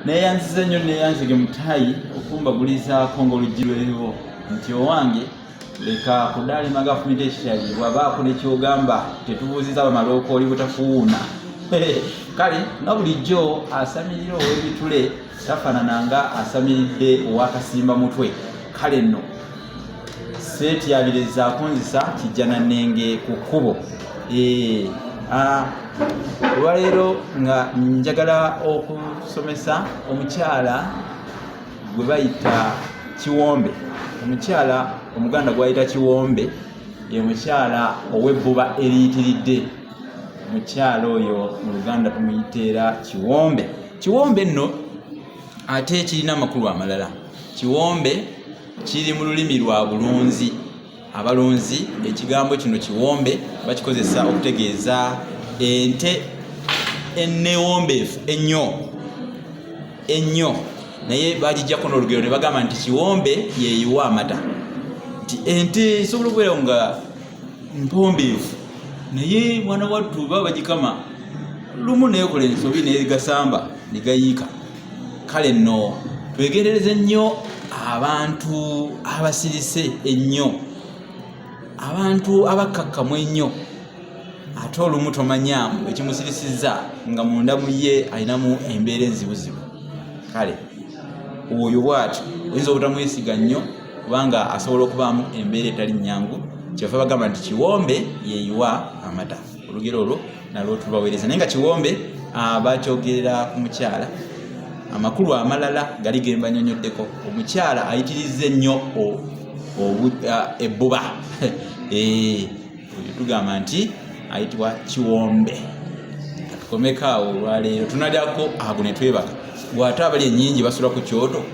neyanziza nnyo neyanzige mutayi okumbagulizaako ng'oluggi lw'eriwo nti owange leka kudaalima gavumenti ekikyali bwabaako nekyogamba tetubuuziza bamalooka oli butafuwuuna. Kale nga bulijjo asamirira ow'ebitule tafaanananga asamiridde ow'akasimba mutwe. Kale nno seetyabirizaako nzisa kijja na nnenge ku kkubo. Olwaleero nga njagala okusomesa omukyala gwe bayita Kiwombe. Omukyala Omuganda gwayita Kiwombe ye mukyala ow'Ebbuba eriyitiridde. Mukyala oyo mu Luganda tumuyiteera Kiwombe. Kiwombe nno ate kirina amakulu amalala. Kiwombe kiri mu lulimi lwa Bulunzi. Abalunzi ekigambo kino Kiwombe bakikozesa okutegeeza ente enneewombeefu ennyo naye bagijjako n'olugero ne bagamba nti Kiwombe yeeyiwa amata. Nti ente esobola okubeera nga mpombeefu naye mwana wattu baba bagikama lumu neekola ensobi negasamba negayiika. Kale nno twegendereze nnyo abantu abasirise ennyo, abantu abakakkamu ennyo ate olumu tomanyamu ekimusirisizza nga munda mu ye alinamu embeera enzibuzibu. Kale oyo bw'atyo oyinza obutamwesiga nnyo kubanga asobola okubaamu embeera etali nnyangu. Kyova bagamba nti Kiwombe yeeyiwa amata. Olugero olwo nalwo tubaweereza naye nga Kiwombe bakyogerera ku mukyala. Amakulu amalala gali ge mbanyonyoddeko. Omukyala ayitirizza ennyo Ebbuba. Tugamba nti ayitibwa Kiwombe. Katukomeko awo olwaleero tunalyako ago ne twebaka. Bw'ate abali ennyingi basula ku kyoto.